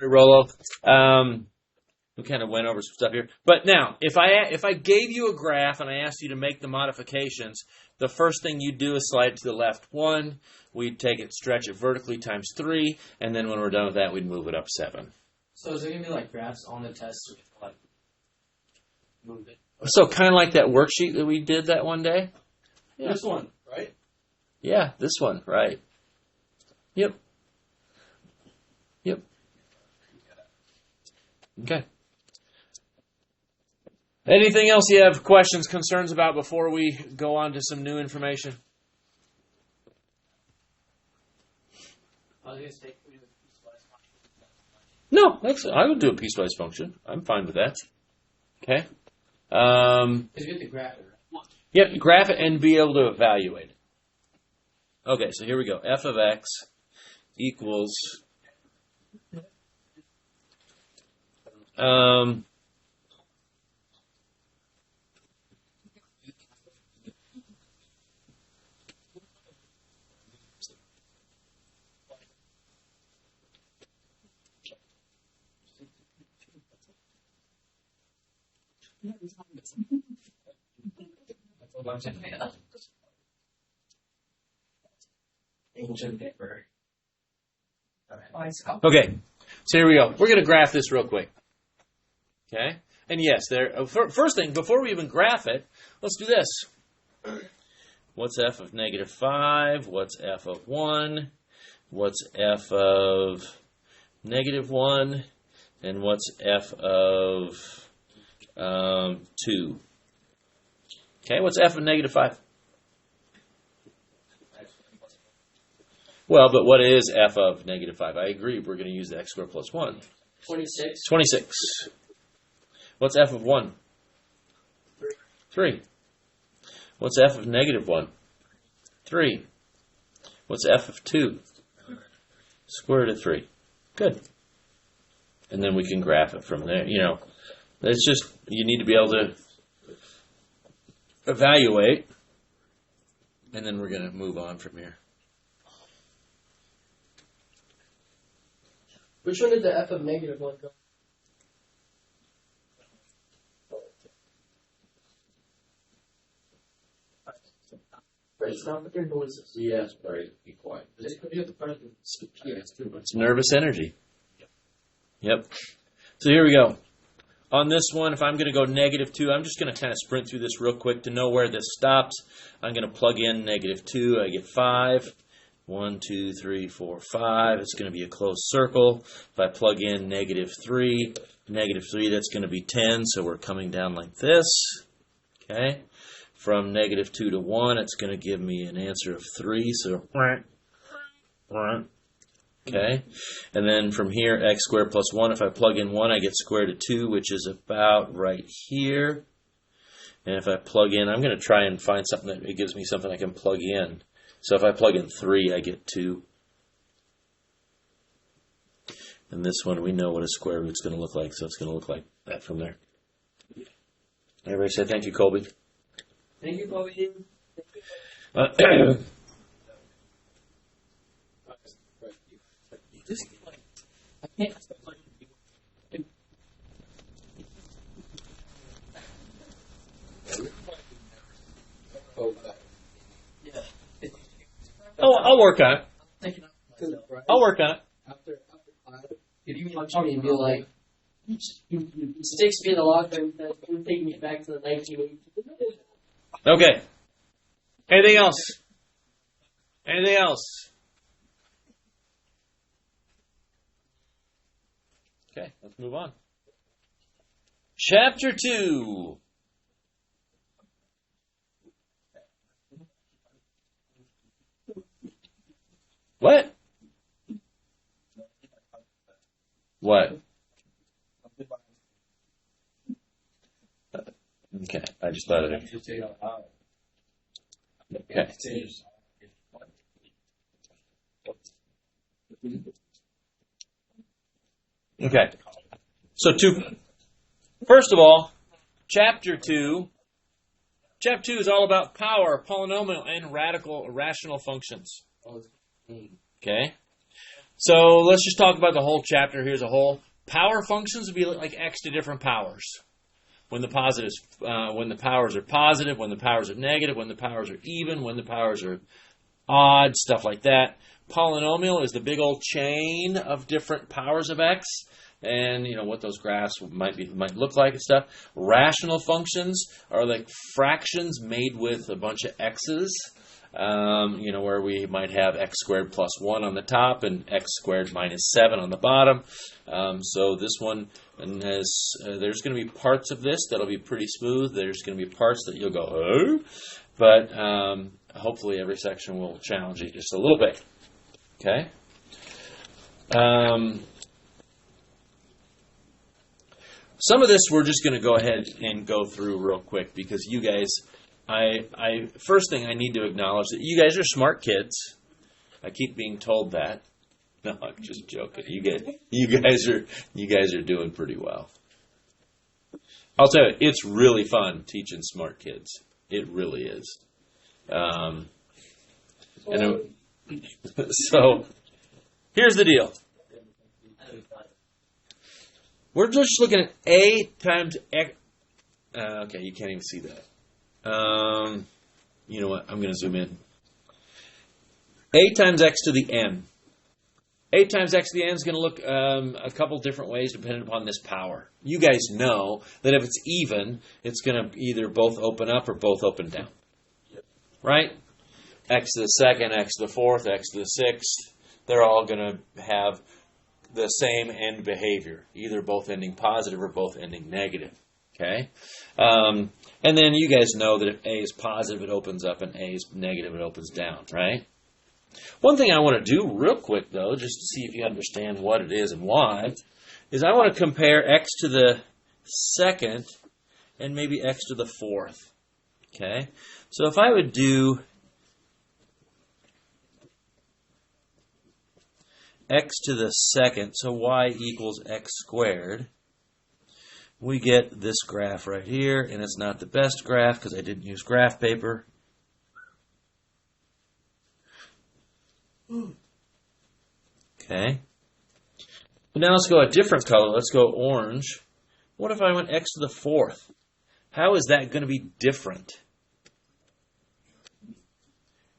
Rolo. We kind of went over some stuff here. But now, if I gave you a graph and I asked you to make the modifications, the first thing you'd do is slide it to the left 1. We'd take it, stretch it vertically times 3, and then when we're done with that, we'd move it up 7. So is there going to be like graphs on the test so we can like move it? So kind of like that worksheet that we did that one day? Yeah. This one, right? Yeah, this one, right. Yep. Yep. Okay. Anything else you have questions, concerns about before we go on to some new information? No, I would do a piecewise function. I'm fine with that. Okay. Because you have to graph it, right? Yeah, graph it and be able to evaluate it. Okay, so here we go. F of x equals okay, so here we go. We're going to graph this real quick. Okay? And yes, first thing, before we even graph it, let's do this. What's f of negative 5? What's f of 1? What's f of negative 1? And what's f of 2? Okay, what's f of negative 5? Well, but what is f of negative 5? I agree, we're going to use the x squared plus 1. 26. 26. What's f of 1? 3. What's f of negative 1? 3. What's f of 2? Square root of 3. Good. And then we can graph it from there. You know, it's just, you need to be able to evaluate, and then we're going to move on from here. Which one did the f of negative 1 go? It's not with your noises. Yes, very be quiet. It's nervous energy. Yep. So here we go. On this one, if I'm going to go negative 2, I'm just going to kind of sprint through this real quick to know where this stops. I'm going to plug in negative 2. I get 5. 1, 2, 3, 4, 5. It's going to be a closed circle. If I plug in negative 3, that's going to be 10. So we're coming down like this. Okay. From negative 2 to 1, it's going to give me an answer of 3. So, okay. And then from here, x squared plus 1. If I plug in 1, I get square root of 2, which is about right here. And if I plug in, I'm going to try and find something that it gives me something I can plug in. So if I plug in 3, I get 2. And this one, we know what a square root's going to look like, so it's going to look like that from there. Everybody say thank you, Colby. Thank you, Colby. Oh, I'll work on it. I'll work on it. After 5, if you punch me and be like, sticks me in the locker and taking me back to the 1980s. Okay. Anything else? Anything else? Okay, let's move on. Chapter 2. What? What? Okay, I just thought of it. Okay. Okay. So first of all, chapter 2. Chapter 2 is all about power, polynomial, and rational functions. Okay? So let's just talk about the whole chapter here as a whole. Power functions would be like x to different powers. When the powers are positive, when the powers are negative, when the powers are even, when the powers are odd, stuff like that. Polynomial is the big old chain of different powers of x, and what those graphs might look like and stuff. Rational functions are like fractions made with a bunch of x's. Where we might have x squared plus 1 on the top and x squared minus 7 on the bottom. So this one has, there's going to be parts of this that'll be pretty smooth. There's going to be parts that you'll go, oh, but hopefully every section will challenge you just a little bit. Okay? Some of this we're just going to go ahead and go through real quick because you guys, first thing I need to acknowledge that you guys are smart kids. I keep being told that. No, I'm just joking. You guys are doing pretty well. I'll tell you, it's really fun teaching smart kids. It really is. So here's the deal. We're just looking at a times x. Okay, you can't even see that. You know what? I'm going to zoom in. A times x to the n. A times x to the n is going to look a couple different ways depending upon this power. You guys know that if it's even, it's going to either both open up or both open down. Right? X to the second, x to the fourth, x to the sixth. They're all going to have the same end behavior, either both ending positive or both ending negative. Okay? And then you guys know that if A is positive, it opens up, and A is negative, it opens down, right? One thing I want to do real quick, though, just to see if you understand what it is and why, is I want to compare x to the second and maybe x to the fourth. Okay? So if I would do x to the second, so y equals x squared, we get this graph right here, and it's not the best graph because I didn't use graph paper. Okay. But now let's go a different color. Let's go orange. What if I went x to the fourth? How is that going to be different?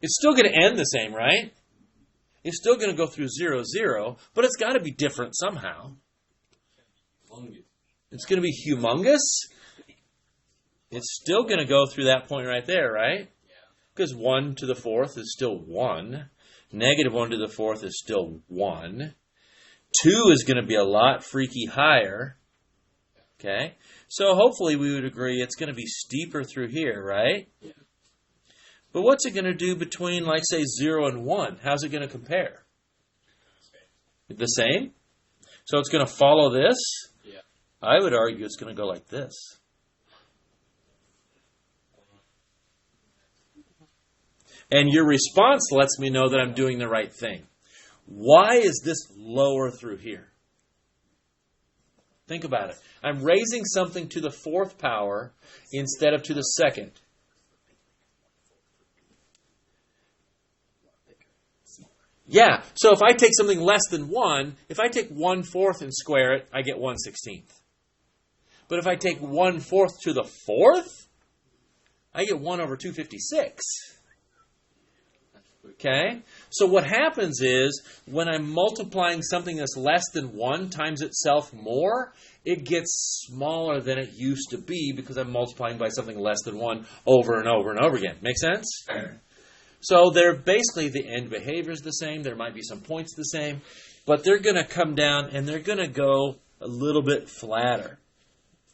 It's still going to end the same, right? It's still going to go through 0, 0, but it's got to be different somehow. It's going to be humongous. It's still going to go through that point right there, right? Because 1 to the fourth is still 1. Negative 1 to the fourth is still 1. 2 is going to be a lot freaky higher. Okay? So hopefully we would agree it's going to be steeper through here, right? But what's it going to do between, like, say, 0 and 1? How's it going to compare? The same? So it's going to follow this? Yeah. I would argue it's going to go like this. And your response lets me know that I'm doing the right thing. Why is this lower through here? Think about it. I'm raising something to the fourth power instead of to the second. Yeah, so if I take something less than 1, if I take 1/4 and square it, I get 1/16. But if I take 1/4 to the fourth, I get 1 over 256. Okay? So what happens is, when I'm multiplying something that's less than 1 times itself more, it gets smaller than it used to be because I'm multiplying by something less than 1 over and over and over again. Make sense? So they're basically, the end behavior is the same. There might be some points the same. But they're going to come down and they're going to go a little bit flatter.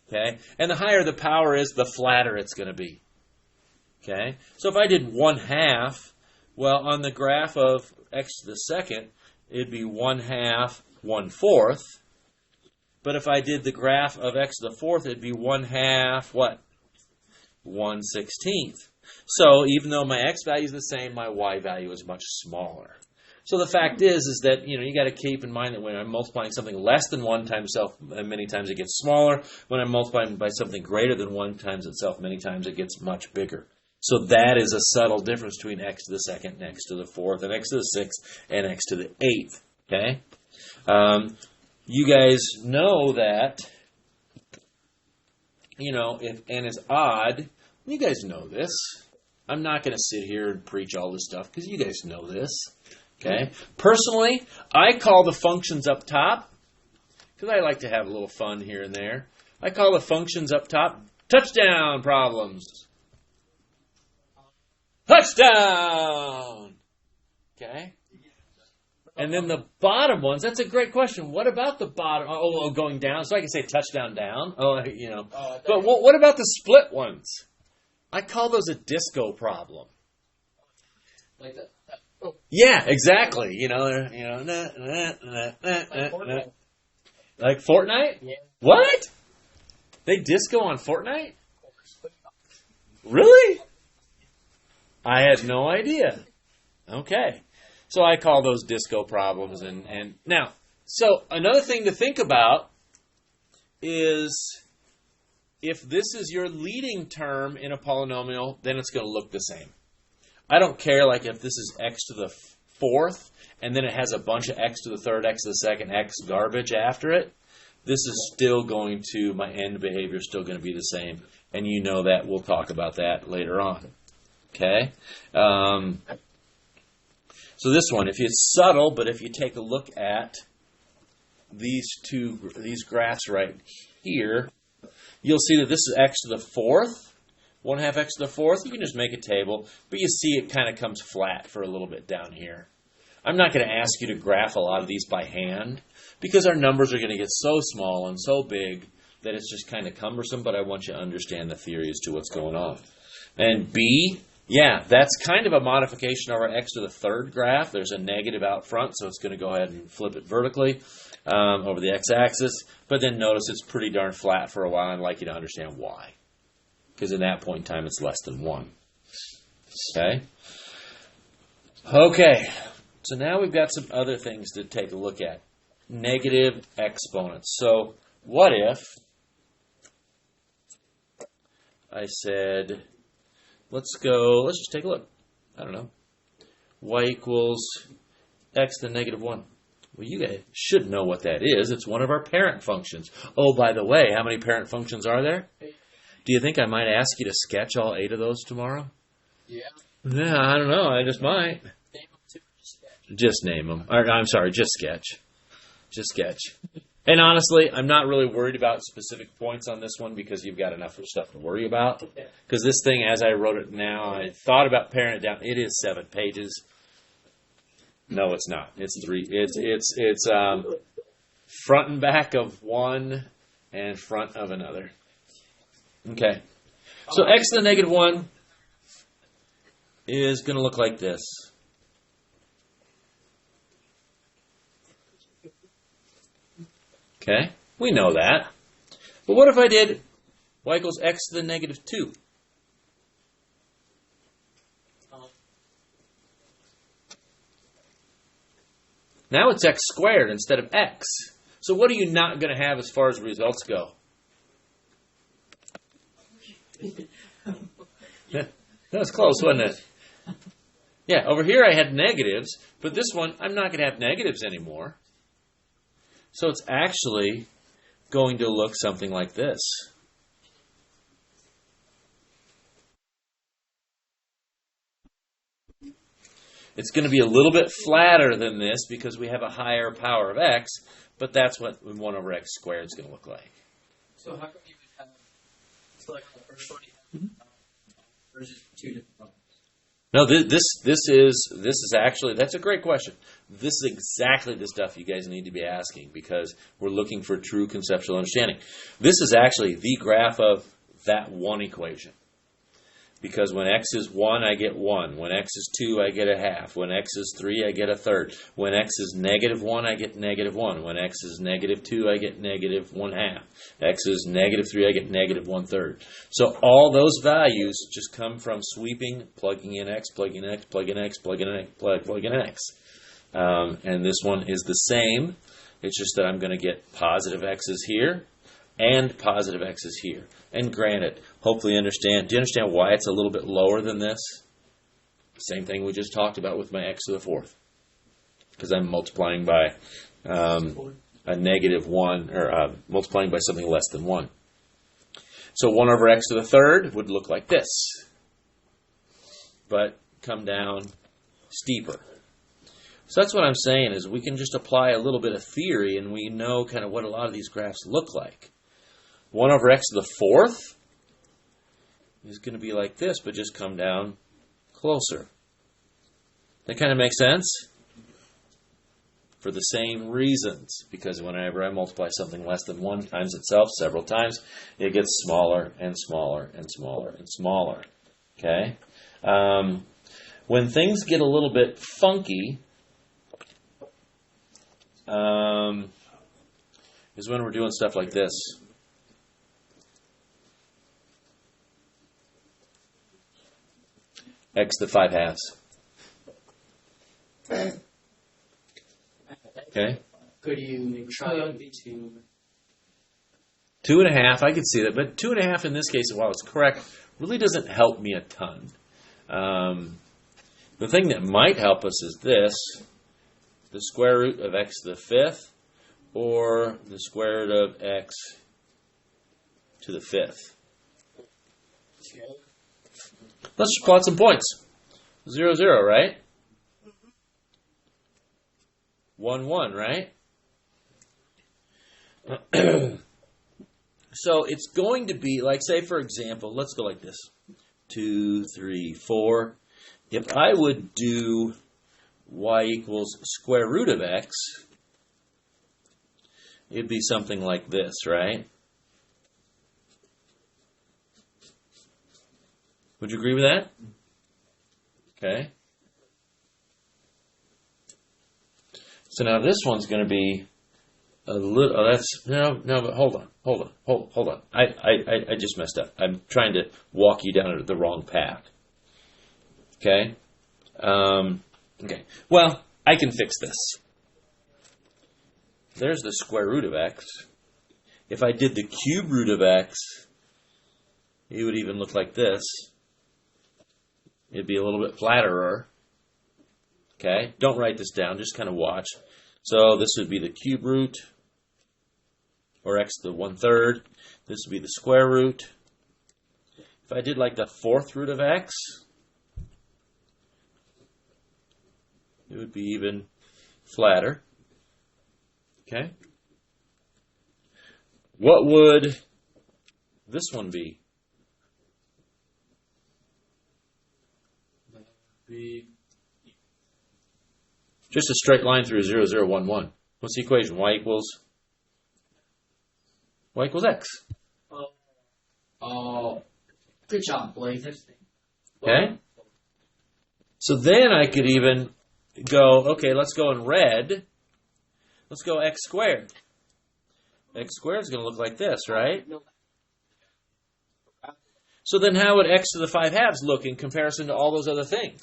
Okay? And the higher the power is, the flatter it's going to be. Okay? So if I did 1/2, well, on the graph of x to the second, it'd be 1/2, 1/4. But if I did the graph of x to the fourth, it'd be 1/2, what? 1/16. So even though my x value is the same, my y value is much smaller. So the fact is that, you got to keep in mind that when I'm multiplying something less than 1 times itself, many times it gets smaller. When I'm multiplying by something greater than 1 times itself, many times it gets much bigger. So that is a subtle difference between x to the second and x to the fourth and x to the sixth and x to the eighth. Okay? You guys know that, if n is odd, you guys know this. I'm not going to sit here and preach all this stuff because you guys know this. Okay? Personally, I call the functions up top, because I like to have a little fun here and there. I call the functions up top touchdown problems. Touchdown! Okay? And then the bottom ones, that's a great question. What about the bottom? Oh, going down. So I can say touchdown down. But what about the split ones? I call those a disco problem. Like that. Yeah, exactly. Like Fortnite? Yeah. What? They disco on Fortnite? Really? I had no idea. Okay. So I call those disco problems. And now, so another thing to think about is if this is your leading term in a polynomial, then it's going to look the same. I don't care like if this is x to the fourth and then it has a bunch of x to the third, x to the second, x garbage after it. This is still going to, my end behavior is still going to be the same. And you know that. We'll talk about that later on. Okay? So this one, if it's subtle, but if you take a look at these graphs right here, you'll see that this is x to the fourth. 1/2 x to the fourth. You can just make a table, but you see it kind of comes flat for a little bit down here. I'm not going to ask you to graph a lot of these by hand because our numbers are going to get so small and so big that it's just kind of cumbersome, but I want you to understand the theory as to what's going on. And B, yeah, that's kind of a modification of our x to the third graph. There's a negative out front, so it's going to go ahead and flip it vertically over the x-axis. But then notice it's pretty darn flat for a while, and I'd like you to understand why. Because in that point in time, it's less than 1. Okay? Okay. So now we've got some other things to take a look at. Negative exponents. So what if I said, let's just take a look. I don't know. Y equals x to the negative 1. Well, you guys should know what that is. It's one of our parent functions. Oh, by the way, how many parent functions are there? Do you think I might ask you to sketch all 8 of those tomorrow? Yeah. Yeah, I don't know. I just might. Name them too. Just name them. I'm sorry, just sketch. Just sketch. And honestly, I'm not really worried about specific points on this one because you've got enough stuff to worry about. Because this thing, as I wrote it now, I thought about paring it down. It is 7 pages. No, it's not. It's 3. It's front and back of one and front of another. Okay. So x to the negative 1 is going to look like this. Okay. We know that. But what if I did y equals x to the negative 2? Now it's x squared instead of x. So what are you not going to have as far as results go? That was close, wasn't it? Yeah, over here I had negatives, but this one I'm not going to have negatives anymore. So it's actually going to look something like this. It's going to be a little bit flatter than this because we have a higher power of x, but that's what 1 over x squared is going to look like. So how come you would have, so like on the first one you have, there's just 2 different problems? No, this is actually, that's a great question. This is exactly the stuff you guys need to be asking because we're looking for true conceptual understanding. This is actually the graph of that one equation. Because when x is 1, I get 1. When x is 2, I get a half. When x is 3, I get a third. When x is negative 1, I get negative 1. When x is negative 2, I get negative 1/2. X is negative 3, I get negative 1/3. So all those values just come from sweeping, plugging in x, plugging in x, plugging in x, plugging in x, plugging in x. And this one is the same. It's just that I'm going to get positive x's here and positive x's here. And granted, hopefully do you understand why it's a little bit lower than this? Same thing we just talked about with my x to the 4th. because I'm multiplying by a negative 1, or multiplying by something less than 1. So 1 over x to the third would look like this, but come down steeper. So that's what I'm saying, is we can just apply a little bit of theory and we know kind of what a lot of these graphs look like. 1 over x to the fourth is going to be like this, but just come down closer. That kind of makes sense? For the same reasons, because whenever I multiply something less than 1 times itself several times, it gets smaller and smaller and smaller and smaller. Okay? When things get a little bit funky, is when we're doing stuff like this. X to the 5 halves. Okay. Could you try to 2.5, I could see that, but 2.5 in this case, while it's correct, really doesn't help me a ton. The thing that might help us is this, the square root of x to the fifth, or the square root of x to the fifth. Let's just plot some points. 0, 0, right? 1, 1, right? So it's going to be, like, say, for example, let's go like this. 2, 3, 4. If I would do y equals square root of x, it'd be something like this, right? Would you agree with that? Okay. So now this one's going to be a little. Oh, that's no. But hold on. I just messed up. I'm trying to walk you down the wrong path. Okay. Okay. Well, I can fix this. There's the square root of x. If I did the cube root of x, it would even look like this. It'd be a little bit flatterer. Okay? Don't write this down. Just kind of watch. So this would be the cube root, or x to the 1/3. This would be the square root. If I did like the fourth root of x, it would be even flatter. Okay? What would this one be? Just a straight line through 0, 0, 1, 1. What's the equation? Y equals x. Good job, Blake. Okay? So then I could even go, okay, let's go in red. Let's go x squared. X squared is going to look like this, right? So then how would x to the 5 halves look in comparison to all those other things?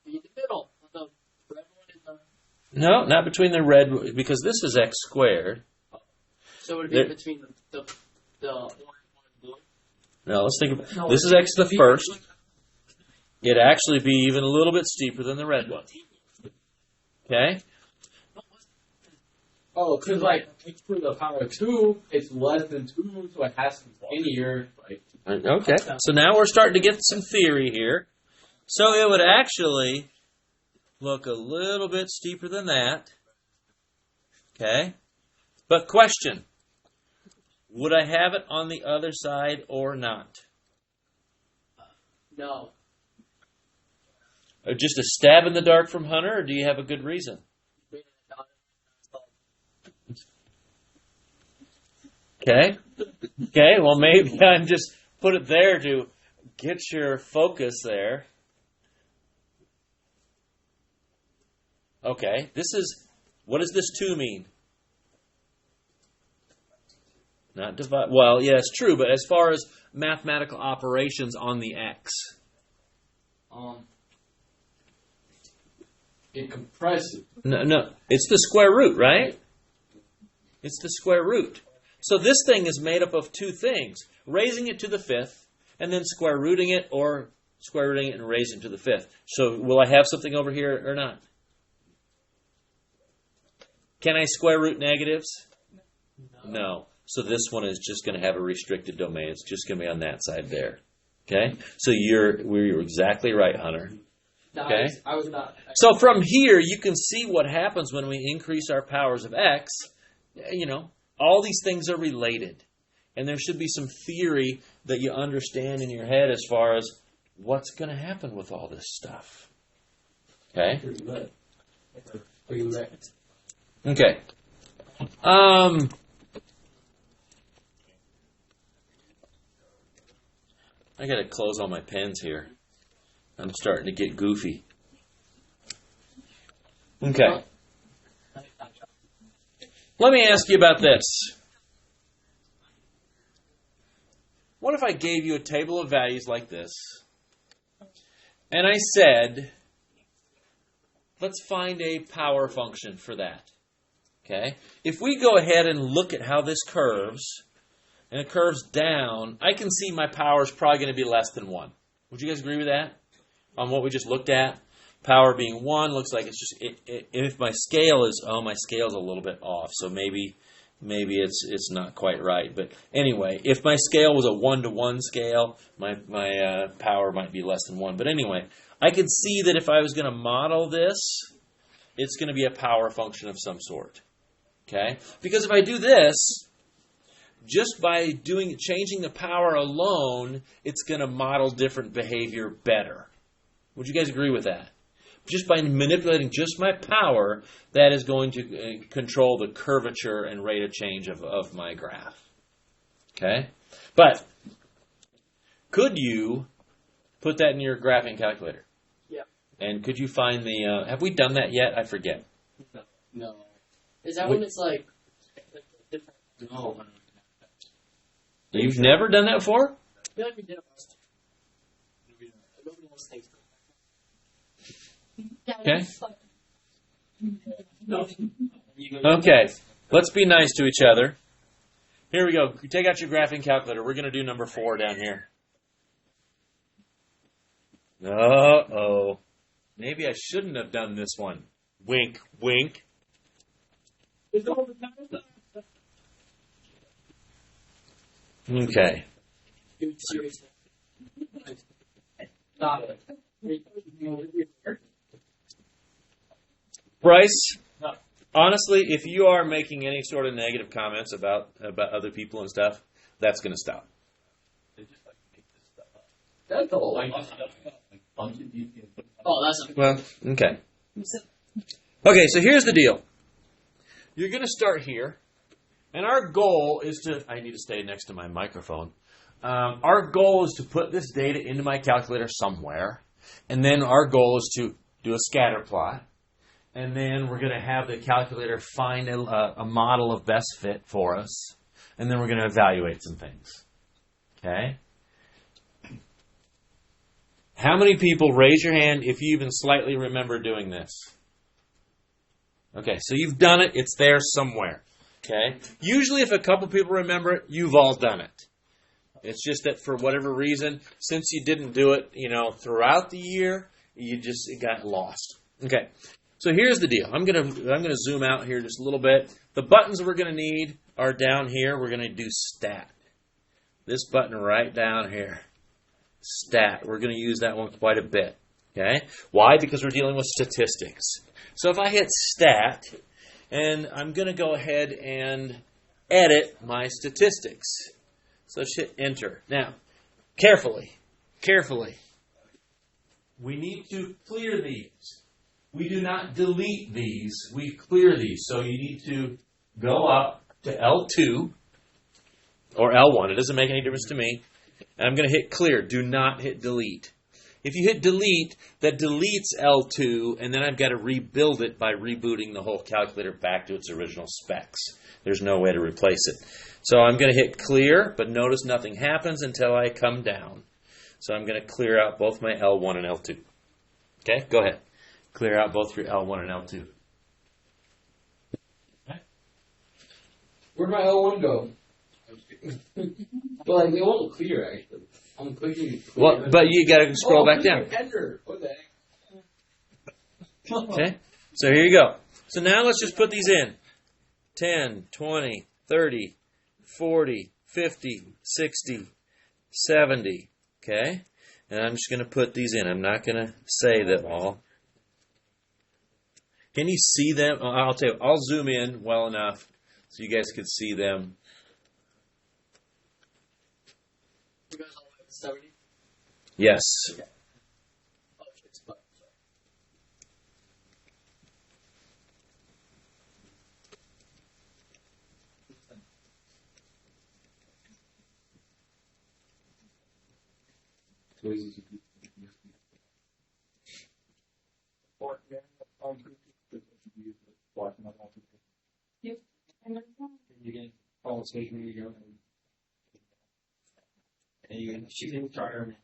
In the middle. The red one is the... No, not between the red, because this is x squared. So it would be between the orange one and blue? Now let's think about this is x to the first. It'd actually be even a little bit steeper than the red one. Okay? Oh, because like x to the power 2, it's less than 2, so it has to be linear. Like, okay. So now we're starting to get some theory here. So it would actually look a little bit steeper than that. Okay? But question, would I have it on the other side or not? No. Just a stab in the dark from Hunter, or do you have a good reason? Okay. Okay, well maybe I'm just put it there to get your focus there. Okay, this is, what does this 2 mean? Not divide. Well, yeah, it's true, but as far as mathematical operations on the x. it compresses. No, it's the square root, right? It's the square root. So this thing is made up of 2 things. Raising it to the 5th, and then square rooting it, or square rooting it and raising to the 5th. So will I have something over here or not? Can I square root negatives? No. So this one is just going to have a restricted domain. It's just going to be on that side there. Okay? So you're exactly right, Hunter. Okay? I was not. So from here, you can see what happens when we increase our powers of x. You know, all these things are related. And there should be some theory that you understand in your head as far as what's going to happen with all this stuff. Okay? Okay. I got to close all my pens here. I'm starting to get goofy. Okay. Let me ask you about this. What if I gave you a table of values like this, and I said, let's find a power function for that. Okay? If we go ahead and look at how this curves, and it curves down, I can see my power is probably going to be less than 1. Would you guys agree with that? On what we just looked at? Power being 1 looks like it's just, if my scale is, my scale's a little bit off, so maybe it's not quite right. But anyway, if my scale was a 1-to-1 scale, my power might be less than 1. But anyway, I could see that if I was going to model this, it's going to be a power function of some sort. Okay? Because if I do this, just by changing the power alone, it's going to model different behavior better. Would you guys agree with that? Just by manipulating just my power, that is going to control the curvature and rate of change of my graph. Okay? But could you put that in your graphing calculator? Yeah. And could you find the... have we done that yet? I forget. No. Is that when it's like different? No. You've never done that before? I feel like we did it last time. Nobody else thinks. Okay. Okay. Let's be nice to each other. Here we go. Take out your graphing calculator. We're going to do number 4 down here. Uh-oh. Maybe I shouldn't have done this one. Wink, wink. Okay. Stop it. Bryce, honestly, if you are making any sort of negative comments about other people and stuff, that's going to stop. That's all. Oh, that's Well, okay. Okay, so here's the deal. You're going to start here, and our goal is to... I need to stay next to my microphone. Our goal is to put this data into my calculator somewhere, and then our goal is to do a scatter plot. And then we're going to have the calculator find a model of best fit for us. And then we're going to evaluate some things. Okay? How many people, raise your hand if you even slightly remember doing this? Okay, so you've done it. It's there somewhere. Okay? Usually if a couple people remember it, you've all done it. It's just that for whatever reason, since you didn't do it, throughout the year, it got lost. Okay. So here's the deal. I'm gonna zoom out here just a little bit. The buttons we're gonna need are down here. We're gonna do stat. This button right down here. Stat. We're gonna use that one quite a bit. Okay? Why? Because we're dealing with statistics. So if I hit stat, and I'm gonna go ahead and edit my statistics. So let's hit enter. Now, carefully. We need to clear these. We do not delete these. We clear these. So you need to go up to L2 or L1. It doesn't make any difference to me. And I'm going to hit clear. Do not hit delete. If you hit delete, that deletes L2, and then I've got to rebuild it by rebooting the whole calculator back to its original specs. There's no way to replace it. So I'm going to hit clear, but notice nothing happens until I come down. So I'm going to clear out both my L1 and L2. Okay, go ahead. Clear out both your L1 and L2. Okay. Where'd my L1 go? Well, they won't clear, actually. I'm clicking. Well, but you got to scroll back down. Enter. What the heck? Okay, so here you go. So now let's just put these in. 10, 20, 30, 40, 50, 60, 70. Okay, and I'm just going to put these in. I'm not going to say them all. Can you see them? I'll tell you. I'll zoom in well enough so you guys can see them. You guys all the way to 70? Yes. Okay. Oh, it's fine. You can follow station you go. And you can shoot in the charter.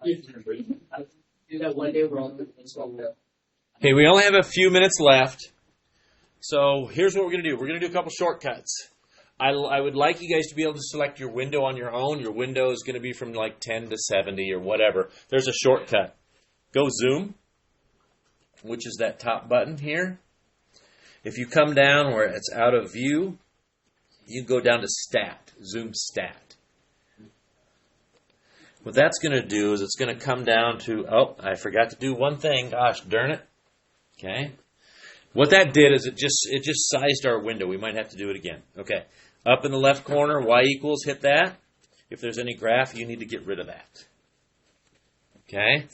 Do that one day. We're all doing this one. Okay, we only have a few minutes left. So here's what we're going to do. We're going to do a couple shortcuts. I would like you guys to be able to select your window on your own. Your window is going to be from like 10 to 70 or whatever. There's a shortcut. Go zoom, which is that top button here. If you come down where it's out of view, you go down to stat, zoom stat. What that's going to do is it's going to come down to, oh, I forgot to do one thing. Gosh, darn it. Okay. What that did is it just sized our window. We might have to do it again. Okay. Up in the left corner, y equals, hit that. If there's any graph, you need to get rid of that. Okay.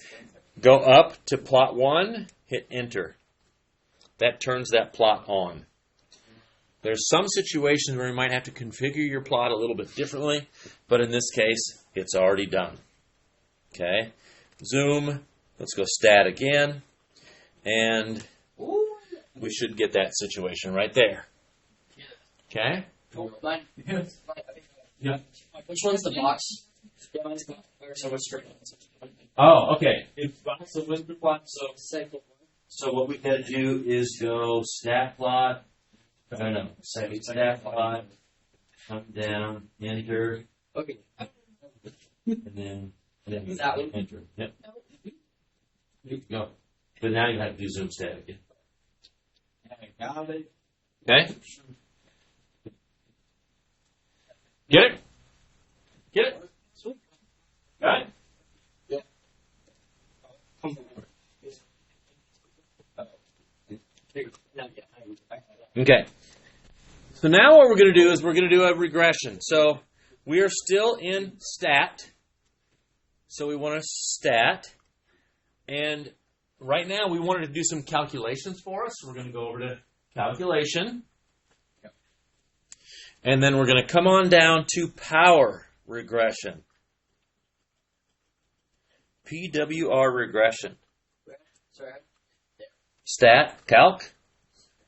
Go up to plot 1, hit enter. That turns that plot on. There's some situations where you might have to configure your plot a little bit differently, but in this case, it's already done. Okay. Zoom. Let's go stat again. And we should get that situation right there. Okay? Yeah. Which one's the box? Yeah, mine's the box. So we're straight. Oh, okay. It's box of whisper plot. Second one. So what we got to do is go stat plot. No, second stat plot. Come down, enter, Okay. and then That one? enter. Yep. Go. But now you have to do zoom stat again. Got it. Okay? Get it? Get it? Sweet. Got it? Okay. So now what we're going to do is we're going to do a regression. So we are still in stat. So we want to stat. And right now we wanted to do some calculations for us. We're going to go over to calculation. And then we're going to come on down to power regression. PWR regression. Sorry. Stat, calc.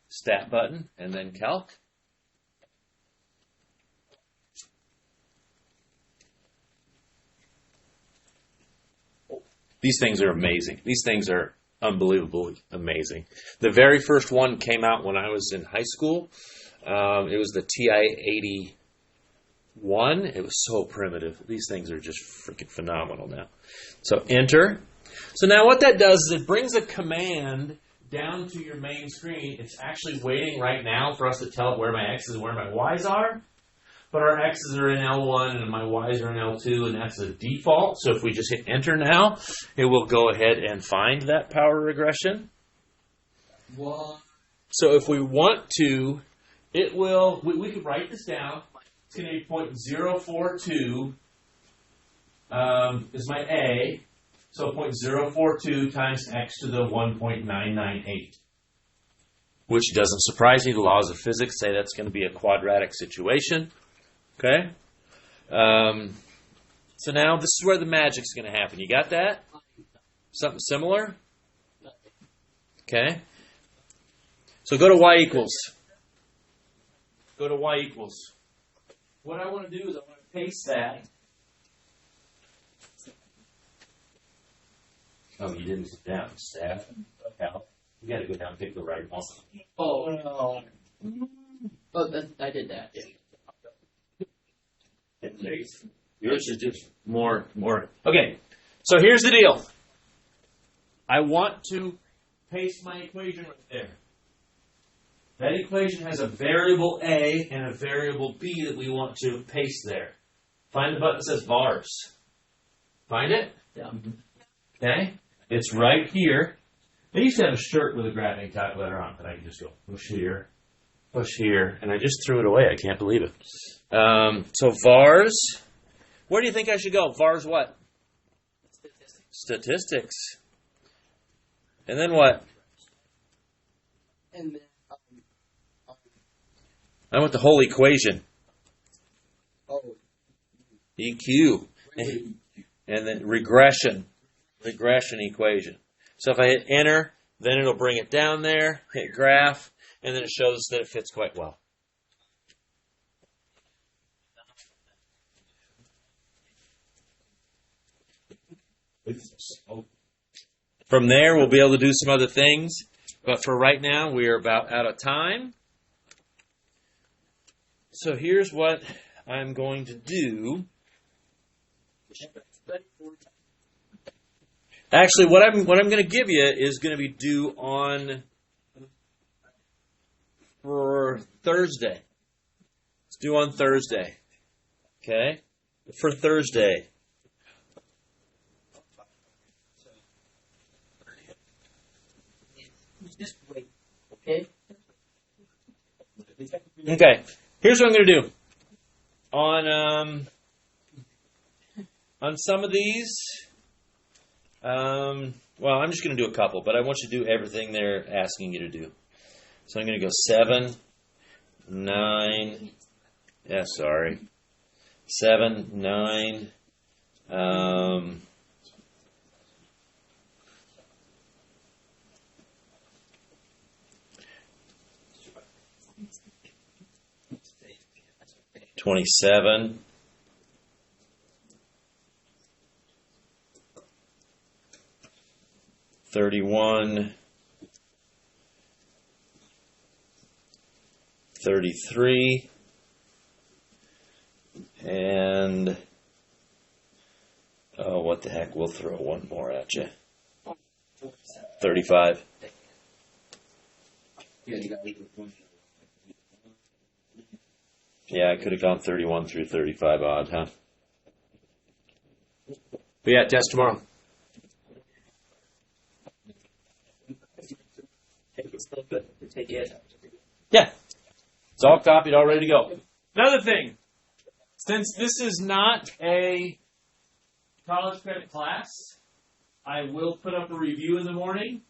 Stat button, and then calc. These things are amazing. These things are unbelievably amazing. The very first one came out when I was in high school. It was the TI-81. It was so primitive. These things are just freaking phenomenal now. So enter. So now what that does is it brings a command down to your main screen. It's actually waiting right now for us to tell it where my X's and where my Y's are. But our X's are in L1 and my Y's are in L2, and that's the default. So if we just hit enter now, it will go ahead and find that power regression. What? So if we want to, it will, we could write this down. It's going to be 0.042 is my A. So 0.042 times x to the 1.998. Which doesn't surprise me. The laws of physics say that's going to be a quadratic situation. Okay? So now this is where the magic's going to happen. You got that? Something similar? Okay. So go to y equals. Go to y equals. What I want to do is I want to paste that. Oh, you didn't sit down. Stat. Cal. You got to go down and pick the right one. Oh, no. Oh, I did that. You Yours is just more. Okay, so here's the deal. I want to paste my equation right there. That equation has a variable A and a variable B that we want to paste there. Find the button that says vars. Find it? Yeah. Okay? It's right here. I used to have a shirt with a graphing calculator on, but I can just go push here, and I just threw it away. I can't believe it. So vars. Where do you think I should go? Vars what? Statistics. And then what? And then, I want the whole equation. oh, EQ. And then regression. Regression equation. So if I hit enter, then it'll bring it down there, hit graph, and then it shows that it fits quite well. From there, we'll be able to do some other things. But for right now, we are about out of time. So here's what I'm going to do. Actually, what I'm going to give you is going to be due on for Thursday. It's due on Thursday. Okay? For Thursday. just wait, okay? Okay. Here's what I'm going to do. On some of these, well, I'm just going to do a couple, but I want you to do everything they're asking you to do. So I'm going to go 7, 9, 7, 9, 27, 31, 33, and oh, what the heck, we'll throw one more at you. 35. Yeah, I could have gone 31 through 35 odd, huh? But yeah, test tomorrow. Yeah. It's all copied, all ready to go. Another thing. Since this is not a college credit class, I will put up a review in the morning.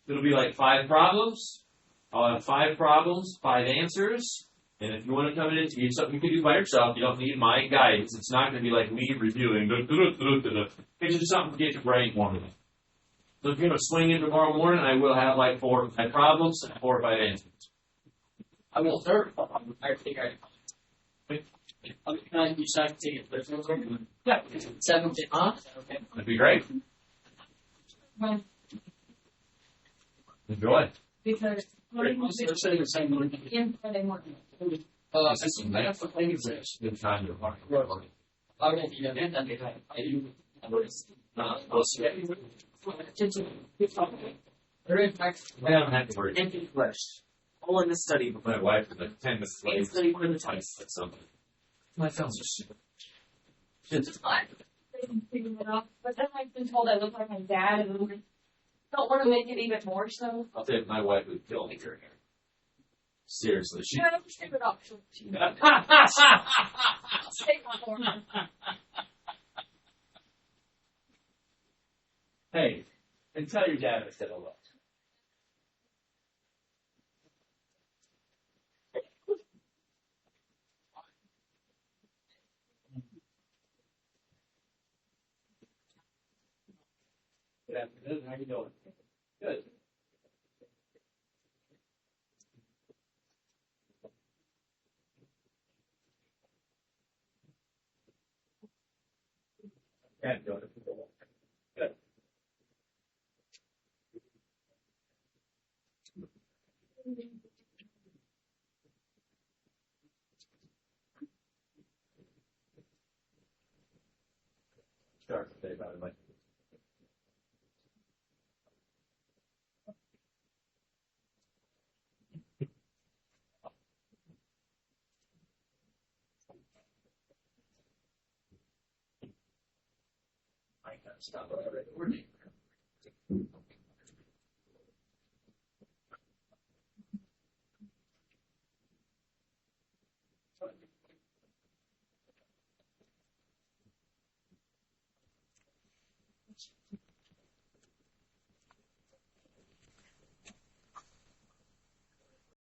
It'll be like 5 problems. I'll have 5 problems, 5 answers. And if you want to come in and do something you can do by yourself, you don't need my guidance. It's not going to be like me reviewing. It's just something to get your brain warm. So if you're going to swing in tomorrow morning, I will have like 4 or 5 problems and 4 or 5 answers. I will start. I think can I use that to take it? Yeah. 7, huh? Okay. That'd be great. Enjoy. Because They're saying the same one. That's the thing is this. Good time to park. I won't be done. I do. I'll see. They're in fact. I don't have to worry. Empty flesh. All in this study with my wife for like 10 minutes later. Study for the time. Something. My films are super. figure it out. But then I've been told I look like my dad, and I don't want to make it even more so. I'll tell you, my wife would kill me for her hair. Seriously, she. Yeah, just give it up. She'll take my form. Hey, and tell your dad I said hello. Good afternoon. How you doing? Good. Yeah, good. Good. start today, by the way. I gotta stop recording.